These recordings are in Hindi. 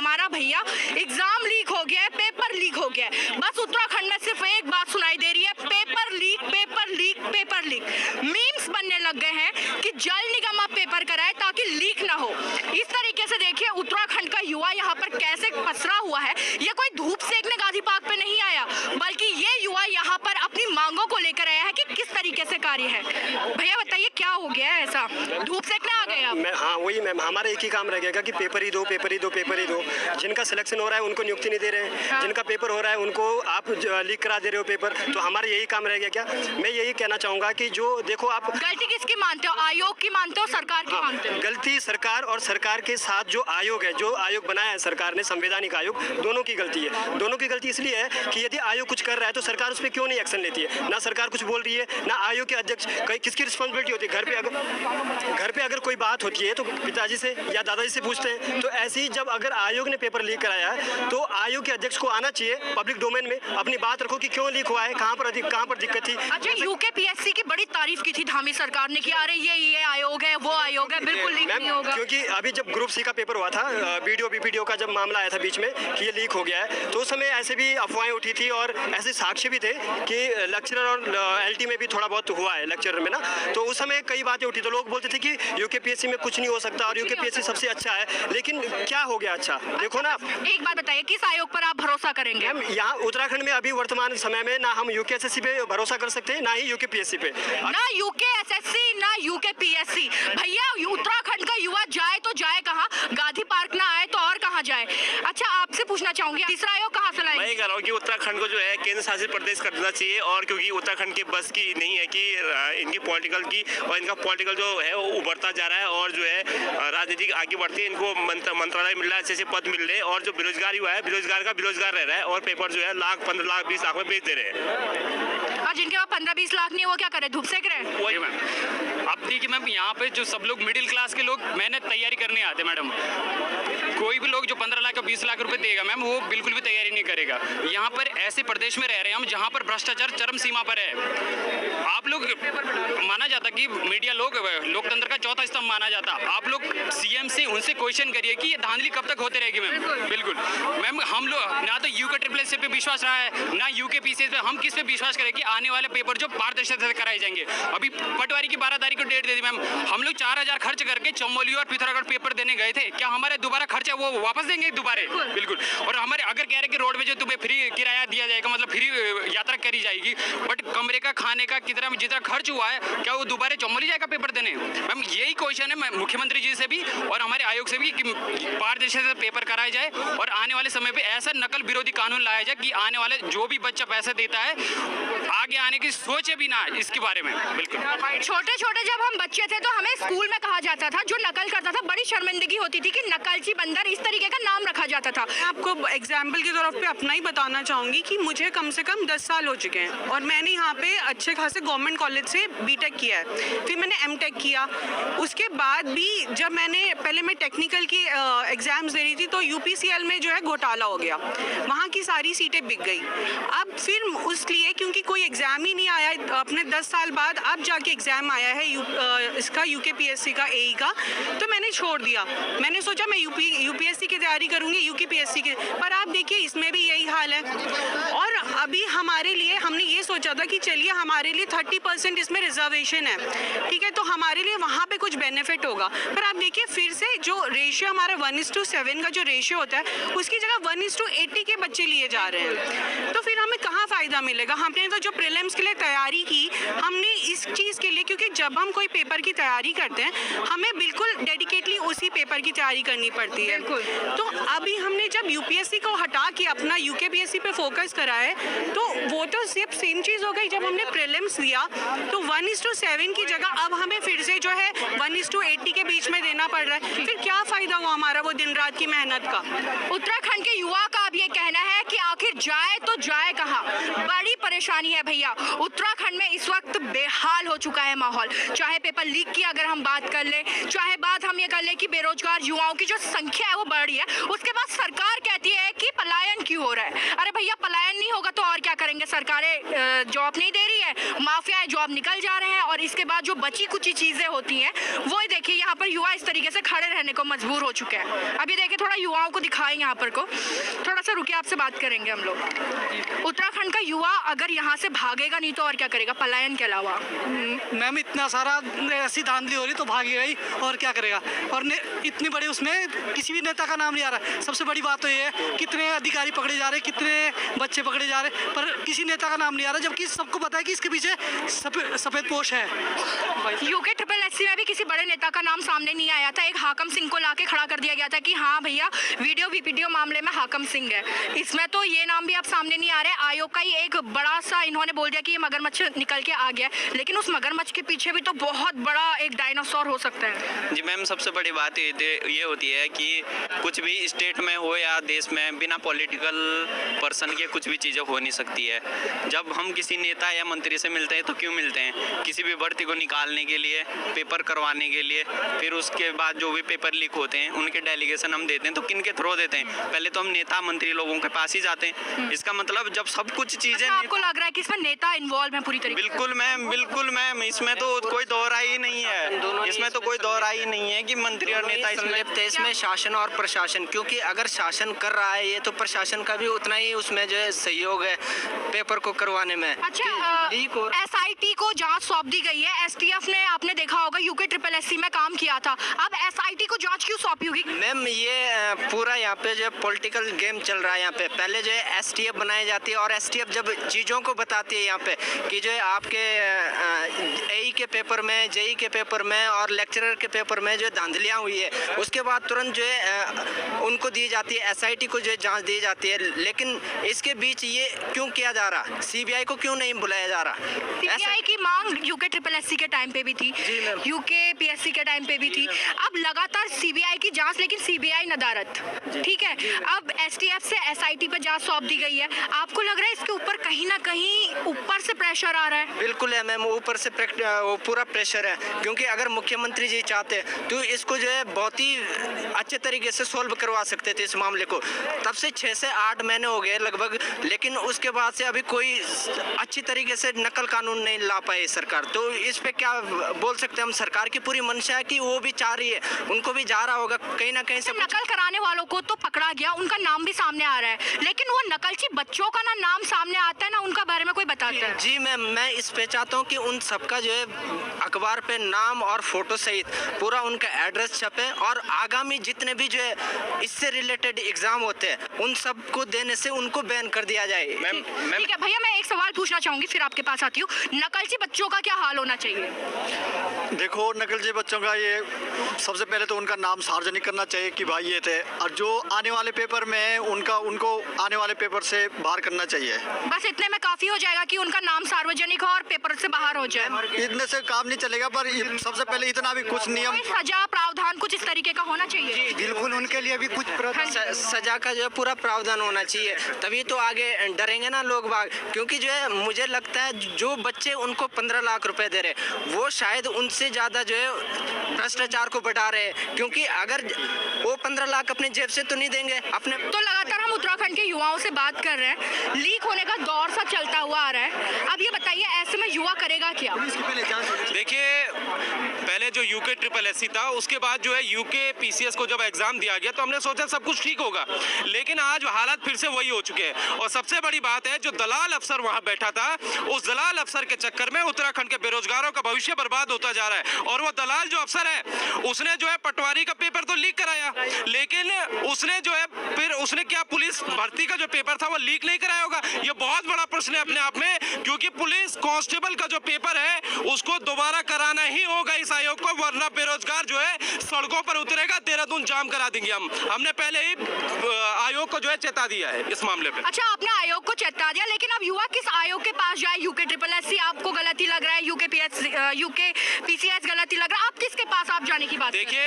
हमारा भैया एग्जाम लीक हो गया है, पेपर लीक हो गया है। बस उत्तराखंड में सिर्फ एक बात सुनाई दे रही है, paper leak, paper leak, paper leak. Memes बनने लग गए हैं कि जल निगम अब पेपर कराए ताकि लीक ना हो। इस तरीके से देखिए उत्तराखंड का युवा यहाँ पर कैसे पसरा हुआ है। ये कोई धूप सेकने गाजी पार्क पे नहीं आया, बल्कि ये युवा यहाँ पर अपनी मांगों को लेकर आया है कि किस तरीके से कार्य है। भैया बताइए क्या हो गया है, ऐसा धूप सेकने आ गए आप? हाँ वही मैम, हमारा एक ही काम रह गया कि पेपर ही दो, पेपर ही दो, पेपर ही दो। जिनका सिलेक्शन हो रहा है उनको नियुक्ति नहीं दे रहे हैं, हाँ। जिनका पेपर हो रहा है उनको आप लीक करा दे रहे हो पेपर। तो हमारा यही काम रह गया क्या? मैं यही कहना चाहूँगा कि जो देखो आप गलती किसकी मानते हो, आयोग की मानते हो, सरकार की मानते हो? गलती सरकार और सरकार के साथ जो आयोग है, जो आयोग बनाया है सरकार ने, संवैधानिक आयोग, दोनों की गलती है। दोनों की गलती इसलिए है कि यदि आयोग कुछ कर रहा है तो सरकार उस पर क्यों नहीं एक्शन लेती है? ना सरकार कुछ बोल रही है, ना आयोग के अध्यक्ष। किसकी रिस्पॉन्सिबिलिटी होती है? घर पे अगर कोई बात होती है तो पिताजी से या दादाजी से पूछते हैं। तो ऐसे ही जब अगर आयोग ने पेपर लीक कराया है तो आयोग के अध्यक्ष को आना चाहिए पब्लिक डोमेन में, अपनी बात रखो कि क्यों लीक हुआ है, कहाँ पर दिक्कत थी। अच्छा, यूकेपीएससी की बड़ी तारीफ की थी धामी सरकार ने कि अरे ये आयोग है, वो आयोग है, बिल्कुल लीक नहीं होगा। क्योंकि अभी जब ग्रुप सी का पेपर हुआ था, वीडियो बीपीडीओ का जब मामला आया था बीच में कि ये लीक हो गया है, तो उस समय ऐसे भी अफवाहें उठी थी और ऐसे साक्ष्य भी थे कि लेक्चरर और एलटी में भी थोड़ा बहुत हुआ है लेक्चरर में ना। तो उस समय कई बातें उठी, तो लोग बोलते थे कि यूकेपीएससी में कुछ नहीं हो सकता और यूकेपीएससी सबसे अच्छा है। लेकिन क्या हो गया? अच्छा देखो ना, एक बात बताइए, किस आयोग पर आप भरोसा करेंगे? हम यहाँ उत्तराखंड में अभी वर्तमान समय में ना हम यूकेएसएससी पे भरोसा कर सकते हैं, ना ही यूकेपीएससी पे। ना यूकेएसएससी ना यूकेपीएससी। भैया उत्तराखंड का युवा जाए तो जाए कहाँ? गांधी पार्क ना आए तो और कहाँ जाए? अच्छा, आपसे पूछना चाहूंगी तीसरा आयोग कहाँ से लाएंगे? मैं कह रहा हूँ कि उत्तराखंड को जो है केंद्र शासित प्रदेश कर देना चाहिए, और क्योंकि उत्तराखंड के बस की नहीं है कि इनकी पॉलिटिकल की, और इनका पॉलिटिकल जो है वो उभरता जा रहा है और जो है राजनीतिक आगे बढ़ती है। इनको मंत्रालय मिल रहा है, अच्छे पद मिल रहे हैं, और जो बेरोजगार युवा है बेरोजगार का बेरोजगार रह रहा है और पेपर जो है लाख 15 लाख 20 लाख में बेच दे रहे हैं। और जिनके पास 15-20 लाख नहीं, वो क्या करे? धूप सेक रहे हैं। वही मैम, अब देखिए मैम, यहाँ पे जो सब लोग मिडिल क्लास के लोग मेहनत तैयारी करने आते मैडम। कोई भी लोग जो 15 लाख और 20 लाख रुपए देगा मैम, वो बिल्कुल भी तैयारी नहीं करेगा। यहाँ पर ऐसे प्रदेश में रह रहे हैं हम जहाँ पर भ्रष्टाचार चरम सीमा पर है। आप लोग माना जाता कि मीडिया लोकतंत्र का चौथा स्तंभ माना जाता। आप लोग सीएम से उनसे क्वेश्चन करिए कि ये धांधली कब तक होते रहेगी मैम। बिल्कुल मैम, हम लोग ना तो यूके पे विश्वास रहा है, ना यूकेपीएससी पे। हम किस पे विश्वास करें कि आने वाले पेपर जो पारदर्शिता से कराए जाएंगे? अभी पटवारी की 12 तारीख को डेट दे दी मैम। हम लोग 4000 खर्च करके चमोली और पिथौरागढ़ पेपर देने गए थे। क्या हमारे दोबारा खर्चा वो वापस देंगे दोबारा? बिल्कुल। और हमारे अगर कह रहे कि रोड में जो तुम्हें फ्री किराया दिया जाएगा, मतलब फ्री यात्रा करी जाएगी, बट कमरे का, खाने का जितना खर्च हुआ है, क्या वो दोबारा चमोली जाएगा पेपर देने? मैम यही क्वेश्चन है मुख्यमंत्री जी से भी और हमारे आयोग से भी कि पारदर्शिता से पेपर कराया जाए और आने वाले समय पे ऐसा नकल विरोधी कानून लाया जाए कि आने वाले जो भी बच्चा पैसा देता है आगे आने की सोचे भी ना इसके बारे में। बिल्कुल। छोटे छोटे जब हम बच्चे थे तो हमें स्कूल में कहा जाता था, जो नकल करता था बड़ी शर्मिंदगी होती थी कि नकलची बंदर, इस तरीके का नाम रखा जाता था। आपको एग्जाम्पल की तौर पे अपना ही बताना चाहूँगी कि मुझे कम से कम 10 साल हो चुके हैं और मैंने यहाँ पे अच्छे खासे गवर्नमेंट कॉलेज से बीटेक किया है, फिर मैंने एमटेक किया। उसके बाद भी जब पहले मैं टेक्निकल की एग्ज़ाम्स दे रही थी तो यूपीसीएल में जो है घोटाला हो गया, वहाँ की सारी सीटें बिक गई। अब फिर उसलिए क्योंकि कोई एग्ज़ाम ही नहीं आया, अपने 10 साल बाद अब जाके एग्ज़ाम आया है इसका यूकेपीएससी का, एई का, तो मैंने छोड़ दिया। मैंने सोचा मैं यूपीएससी की तैयारी करूँगी, यूकेपीएससी की, पर आप देखिए इसमें भी यही हाल है। और अभी हमारे लिए हमने ये सोचा था कि चलिए हमारे लिए 30% इसमें रिजर्वेशन है, ठीक है, तो हमारे लिए वहाँ पे कुछ बेनिफिट होगा। पर आप देखिए फिर से जो रेशियो हमारा 1:7 का जो रेशियो होता है, उसकी जगह 1:80 के बच्चे लिए जा रहे हैं। तो फिर हमें कहाँ फ़ायदा मिलेगा? हमने तो जो प्रीलिम्स के लिए तैयारी की, हमने इस चीज़ के लिए, क्योंकि जब हम कोई पेपर की तैयारी करते हैं हमें बिल्कुल डेडिकेटली उसी पेपर की तैयारी करनी पड़ती है। तो अभी हमने जब यूपीएससी को हटा के अपना यूकेपीएससी पे फोकस करा है, तो वो तो सिर्फ सेम चीज़ हो गई। जब हमने प्रीलिम्स दिया तो 1:7 की जगह अब हमें फिर से जो है 1:80 के बीच में देना पड़ रहा है। फिर क्या फ़ायदा हुआ हमारा वो दिन रात की मेहनत का? उत्तराखंड के युवा का अब ये कहना है कि आखिर जाए तो जाए कहाँ? बड़ी परेशानी है भैया। उत्तराखंड में इस वक्त बेहाल हो चुका है माहौल। चाहे पेपर लीक की अगर हम बात कर ले, चाहे बात हम ये कर ले कि बेरोजगार युवाओं की जो संख्या है वो बढ़ रही है, उसके बाद सरकार कहती है कि पलायन क्यों हो रहा है। अरे भैया, पलायन नहीं होगा तो और क्या करेंगे? सरकारें जॉब नहीं दे रही है, माफियाएं जॉब निकल जा रहे हैं और और इसके बाद जो बची कुची चीज़ें होती हैं वो ही देखिए यहाँ पर युवा इस तरीके से खड़े रहने को मजबूर हो चुके हैं। अभी देखिए थोड़ा युवाओं को दिखाएं यहाँ पर को, थोड़ा सा रुकिए, आपसे बात करेंगे हम लोग। उत्तराखंड का युवा अगर यहाँ से भागेगा नहीं तो और क्या करेगा पलायन के अलावा? मैम इतना सारा ऐसी धांधली हो रही तो भागेगा ही और क्या करेगा। और इतनी बड़ी उसमें किसी भी नेता का नाम नहीं आ रहा। सबसे बड़ी बात तो ये है कितने अधिकारी पकड़े जा रहे, कितने बच्चे पकड़े जा रहे, पर किसी नेता का नाम नहीं आ रहा, जबकि सबको पता है कि इसके पीछे सफेद पोश है। यूके SSS में भी किसी बड़े नेता का नाम सामने नहीं आया था। एक हाकम सिंह को लाके खड़ा कर दिया गया था कि हाँ भैया वीडियो मामले में हाकम सिंह है। इसमें तो ये नाम भी अब सामने नहीं आ रहे। आयोग का ही एक बड़ा सा इन्होंने बोल दिया कि ये मगरमच्छ निकल के आ गया, लेकिन उस मगरमच्छ के पीछे भी तो बहुत बड़ा एक डायनासोर हो सकता है। जी मैम, सबसे बड़ी बात ये होती है कि कुछ भी स्टेट में हो या देश में बिना पॉलिटिकल पर्सन के कुछ भी चीज़ें हो नहीं सकती है। जब हम किसी नेता या मंत्री से मिलते हैं तो क्यों मिलते हैं? किसी भी भर्ती को निकालने के लिए, पेपर करवाने के लिए। फिर उसके बाद जो भी पेपर लीक होते हैं उनके डेलीगेशन हम देते हैं तो किन के थ्रू देते हैं? पहले तो हम नेता मंत्री लोगों के पास ही जाते हैं। इसका मतलब जब सब कुछ चीज़ें आपको लग रहा है कि इसमें नेता इन्वॉल्व है पूरी तरीके? बिल्कुल मैम, इसमें तो कोई दोहराई ही नहीं है। इसमें तो कोई दोहराई ही नहीं है कि मंत्री और नेता इसमें शासन और प्रशासन, क्योंकि अगर शासन कर रहा है ये तो प्रशासन का भी उतना ही उसमें जो है सहयोग है पेपर को करवाने में। अच्छा, SIT को जांच सौंप दी गई है। STF ने आपने देखा होगा यूके SSS में काम किया था, अब SIT को जांच क्यों सौंपी होगी? मैम ये पूरा यहाँ पे जो पॉलिटिकल गेम चल रहा है। यहाँ पे पहले जो है STF बनाई जाती है और STF जब चीज़ों को बताती है यहाँ पे कि जो है आपके AE के पेपर में, JE के पेपर में और लेक्चरर के पेपर में जो धांधलियाँ हुई है, उसके बाद तुरंत जो है उनको दी जाती है, SIT को जो जांच दी जाती है। लेकिन इसके बीच ये क्यों किया जा रहा? CBI को क्यों नहीं बुलाया जा रहा? CBI की मांग यूके SSS के टाइम पे भी थी, यूके PSC के टाइम पे भी थी। अब लगातार CBI की जांच, लेकिन CBI नदारत, ठीक है। अब STF से SIT पे जांच सौंप दी गई है। आपको लग रहा है इसके ऊपर कहीं ना कहीं ऊपर से प्रेशर आ रहा है? बिल्कुल है मैम, ऊपर से वो पूरा प्रेशर है, क्योंकि अगर मुख्यमंत्री जी चाहते तो इसको जो है बहुत ही अच्छे तरीके से सॉल्व करवा सकते थे इस मामले को। तब से 6 से 8 महीने हो गए लगभग, लेकिन उसके बाद से अभी कोई अच्छी तरीके से नकल कानून नहीं ला पाई सरकार। तो इस पे क्या बोल सकते हैं हम? सरकार की पूरी मंशा है कि वो भी चाह रही है, उनको भी जा रहा होगा कहीं ना कहीं से। नकल कराने वालों को तो पकड़ा गया, उनका नाम भी सामने आ रहा है, लेकिन वो नकलची बच्चों का ना नाम सामने आता है ना उनका बारे में कोई बताता है। जी मैम, मैं इस पे चाहता हूँ कि उन सबका जो है अखबार पे नाम और फोटो सहित पूरा उनका एड्रेस छपे और आगामी जितने भी जो है इससे रिलेटेड एग्जाम होते हैं उन सबको देने से उनको बैन कर दिया जाए। ठीक है भैया, मैं एक सवाल पूछना चाहूंगी फिर आपके पास आती हूँ। नकलची बच्चों का क्या हाल होना चाहिए? देखो, नकलची बच्चों का ये सबसे पहले तो उनका नाम सार्वजनिक करना चाहिए कि भाई ये थे, और जो आने वाले पेपर में उनको आने वाले पेपर से बाहर करना चाहिए। बस इतने में काफी हो जाएगा कि उनका नाम सार्वजनिक हो और पेपर से बाहर हो जाए? इतने से काम नहीं चलेगा, पर सबसे पहले इतना भी कुछ नियम, सजा प्रावधान कुछ इस तरीके का होना चाहिए। बिल्कुल उनके लिए भी कुछ सजा का जो है पूरा प्रावधान होना चाहिए, तभी तो आगे डरेंगे ना लोग बाग। क्योंकि जो है मुझे लगता है जो बच्चे उनको 15 लाख रुपए दे रहे वो शायद उनसे ज़्यादा जो है भ्रष्टाचार को बढ़ा रहे हैं, क्योंकि अगर वो 15 लाख अपने जेब से तो नहीं देंगे अपने। तो लगातार हम उत्तराखंड के युवाओं से बात कर रहे हैं, लीक होने का दौर सा चलता हुआ आ रहा है। अब ये बताइए ऐसे में युवा करेगा क्या? देखिए, पहले जो यूके SSS था उसके बाद जो है यूके PCS को जब एग्जाम दिया गया तो हमने सोचा सब कुछ ठीक होगा, लेकिन आज हालात फिर से वही हो चुके हैं। और सबसे बड़ी बात है, जो दलाल अफसर वहां बैठा था उस दलाल अफसर के चक्कर में उत्तराखंड के बेरोजगारों का भविष्य बर्बाद होता जा रहा है। और वो दलाल जो अफसर है उसने जो है पटवारी का पेपर तो लीक कराया, लेकिन उसने जो है फिर उसने क्या पुलिस भर्ती का जो पेपर था वो लीक नहीं कराया होगा? ये बहुत बड़ा प्रश्न है अपने आप में, क्योंकि पुलिस कांस्टेबल का जो पेपर है उसको दोबारा कराना ही होगा इस आयोग को, वरना बेरोजगार जो है सड़कों पर उतरेगा, देहरादून जाम करा देंगे हमने पहले ही आयोग को जो है चेता दिया है इस मामले पे। अच्छा, आपने आयोग को चेता दिया, लेकिन अब युवा किस आयोग के पास जाए? यूके SSS आपको गलती लग रहा है, यूके PCS गलती लग रहा है, आप किसके पास आप जाने की बात? देखिए,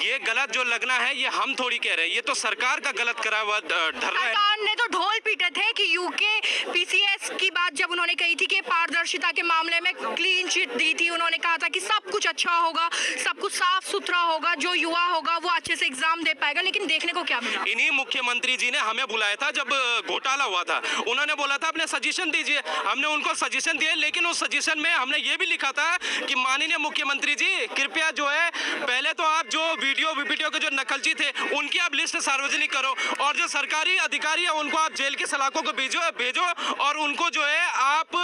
ये गलत जो लगना है ये हम थोड़ी कह रहे हैं, ये तो सरकार का गलत करा हुआ धरना है। सरकार ने तो ढोल पीटे थे कि यूके PCS की बात जब जब उन्होंने कही थी कि पारदर्शिता के मामले में क्लीन चिट दी थी, उन्होंने कहा था कि सब कुछ अच्छा होगा, सब कुछ साफ सुथरा होगा, जो युवा होगा वो अच्छे से एग्जाम दे पाएगा, लेकिन देखने को क्या मिला? इन्हीं मुख्यमंत्री जी ने हमें बुलाया था जब घोटाला हुआ था, उन्होंने बोला था अपने सजेशन दीजिए, हमने उनको सजेशन दिए, लेकिन उस सजेशन में हमने ये भी लिखा था कि माननीय मुख्यमंत्री जी कृपया जो है पहले तो आप जो वीडियो के जो नकलची थे उनकी आप लिस्ट सार्वजनिक करो, और जो सरकारी अधिकारी है उनको आप जेल की सलाखों को भेजो और उनको जो है आप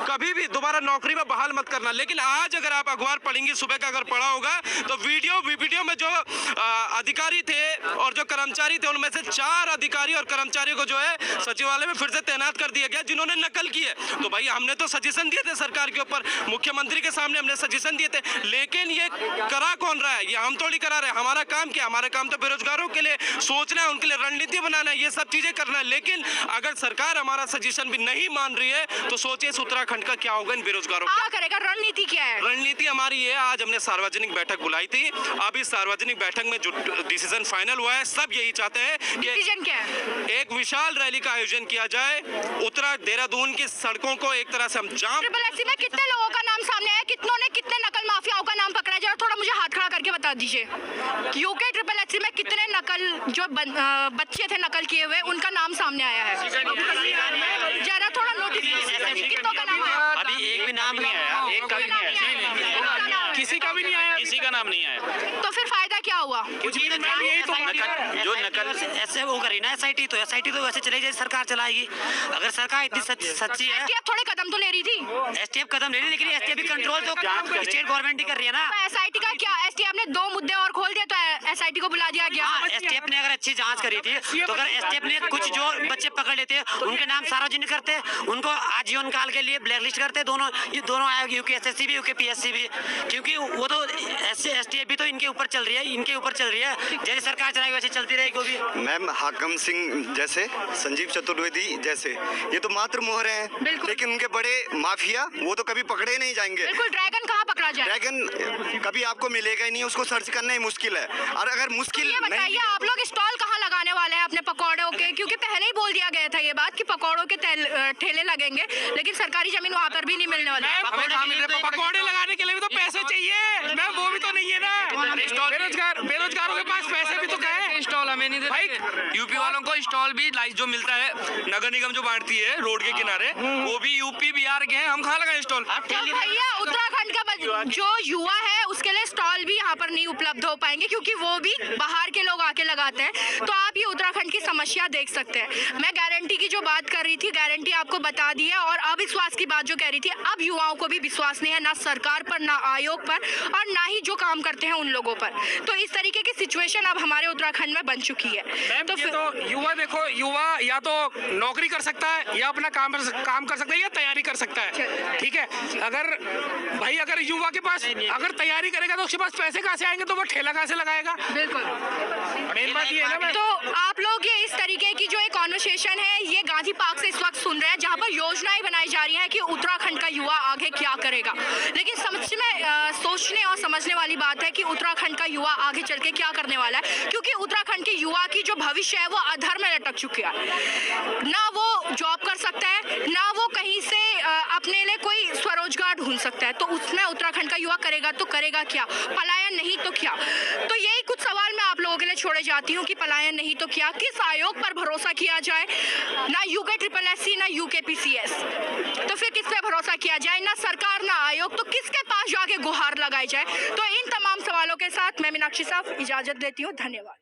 कभी भी दोबारा नौकरी में बहाल मत करना। लेकिन आज अगर आप अखबार पढ़ेंगे, सुबह का अगर पढ़ा होगा तो वीडियो में जो अधिकारी थे और जो कर्मचारी थे उनमें से 4 अधिकारी और कर्मचारियों को जो है सचिवालय में फिर से तैनात कर दिया गया जिन्होंने नकल की है। तो भाई हमने तो सजेशन दिए थे सरकार के ऊपर, मुख्यमंत्री के सामने हमने सजेशन दिए थे, लेकिन ये करा कौन रहा है? ये हम थोड़ी करा रहे हैं। हमारा काम क्या? हमारा काम तो बेरोजगारों के लिए सोचना है, उनके लिए रणनीति बनाना है, ये सब चीजें करना है। लेकिन अगर सरकार हमारा सजेशन भी नहीं मान रही है तो सोचिए इस उत्तराखंड का क्या होगा इन बेरोजगारों क्या करेगा? रणनीति क्या है? रणनीति हमारी है, आज हमने सार्वजनिक बैठक बुलाई थी, अब इस सार्वजनिक बैठक में जो डिसीजन फाइनल हुआ है सब यही चाहते हैं कि डिसीजन क्या है? एक विशाल रैली का आयोजन किया जाए, देहरादून की सड़कों को एक तरह से हम जाम। ट्रिपल एससी में कितने लोगों का नाम सामने आया? कितने नकल माफियाओं का नाम पकड़ा जाए? थोड़ा मुझे हाथ खड़ा करके बता दीजिए। यूके ट्रिपल एससी में कितने नकल जो बच्चे थे नकल किए हुए उनका नाम सामने आया है? जरा थोड़ा नोटिस, कितनों का नाम आया? अभी एक भी नाम नहीं आया, एक का भी नहीं आया, किसी का भी नहीं आया, किसी का नाम नहीं आया। तो फिर फायदा क्या हुआ? जो नकल ऐसे वो करी ना एसआईटी तो वैसे चलेगी जैसे सरकार चलाएगी। अगर सरकार इतनी सच्ची है, एसटीएफ थोड़े कदम तो ले रही थी। एसटीएफ कदम ले रही, लेकिन एसटीएफ भी कंट्रोल तो स्टेट गवर्नमेंट ही कर रही है ना। तो एसआईटी का क्या? एसटीएफ ने 2 मुद्दे और खोल दिए तो एसआईटी को बुला दिया गया। एसटीएफ ने अगर अच्छी जांच करी थी तो अगर एसटीएफ ने कुछ जो बच्चे पकड़ लेते उनके नाम सार्वजनिक करते, उनको आजीवन काल के लिए ब्लैकलिस्ट करते, ये दोनों आयोग, यूके एसएससी भी यूके पीएससी भी, क्योंकि वो तो एसटीएफ भी तो इनके ऊपर चल रही है, जैसे सरकार चलाएगी वैसे चलती रहेगी। वो भी मैम हाकम सिंह जैसे, संजीव चतुर्वेदी जैसे, ये तो मात्र मोहर हैं, लेकिन उनके बड़े माफिया वो तो कभी पकड़े नहीं जाएंगे। बिल्कुल, ड्रैगन कहाँ पकड़ा जाए? ड्रैगन कभी आपको मिलेगा ही नहीं, उसको सर्च करना ही मुश्किल है। और अगर मुश्किल ये बताइए, आप लोग स्टॉल कहाँ लगाने वाले हैं अपने पकौड़ों के? क्योंकि पहले ही बोल दिया गया था ये बात कि पकौड़ों के ठेले लगेंगे, लेकिन सरकारी जमीन वहाँ पर भी नहीं मिलने वाली है। पकौड़े लगाने के लिए भी तो पैसे चाहिए मैम, वो भी तो नहीं है ना। बेरोजगारों के पास पैसे भी तो है। स्टॉल हमें नहीं देते भाई, यूपी वालों को स्टॉल भी जो मिलता है, नगर निगम जो बांटती है रोड के किनारे, वो भी यूपी बिहार के हैं, हम कहाँ लगाए स्टॉल? तो भैया उत्तराखंड का जो युवा है उसके लिए स्टॉल भी यहाँ पर नहीं उपलब्ध हो पाएंगे, क्योंकि वो भी बाहर के लोग आके लगाते हैं। तो आप ये उत्तराखंड की समस्या देख सकते हैं। मैं गारंटी की जो बात कर रही थी, गारंटी आपको बता दी है, और अविश्वास की बात जो कह रही थी, अब युवाओं को भी विश्वास नहीं है, ना सरकार पर, ना आयोग पर, और ना ही जो काम करते हैं उन लोगों पर। तो इस तरीके की सिचुएशन अब हमारे उत्तराखंड में बन चुकी है। तो फिर तो युवा देखो, युवा या तो नौकरी कर सकता है या अपना काम कर सकता है या तैयारी कर सकता है, ठीक है। अगर युवा के पास अगर तैयारी करेगा तो उसके पास पैसे कहाँ से आएंगे? तो वो ठेला कहाँ से लगाएगा? बिल्कुल, मेन बात ये है ना। तो आप लोग ये इस तरीके की जो एक कॉन्वर्सेशन है ये गांधी पार्क से इस वक्त सुन रहे हैं, जहाँ पर योजनाएं बनाई जा रही हैं कि उत्तराखंड का युवा आगे क्या करेगा। लेकिन सोचने और समझने वाली बात है कि उत्तराखंड का युवा आगे चल के क्या करने वाला है, क्योंकि उत्तराखंड के युवा की जो भविष्य है वो अधर में लटक चुका है। ना वो जॉब कर सकता है, ना वो कहीं से अपने लिए कोई स्वरोजगार ढूंढ सकता है। तो उसमें उत्तराखंड का युवा करेगा तो करेगा क्या? पलायन नहीं तो क्या? तो यही कुछ सवाल मैं आप लोगों के लिए छोड़े जाती हूँ कि पलायन नहीं तो क्या, किस आयोग पर भरोसा किया जाए? ना यूके ट्रिपल एससी, ना यूके पीसीएस, तो फिर किस पे भरोसा किया जाए? ना सरकार ना आयोग, तो किसके पास जाके गुहार लगाई जाए? तो इन तमाम सवालों के साथ मैं मीनाक्षी साहब इजाजत देती हूँ। धन्यवाद।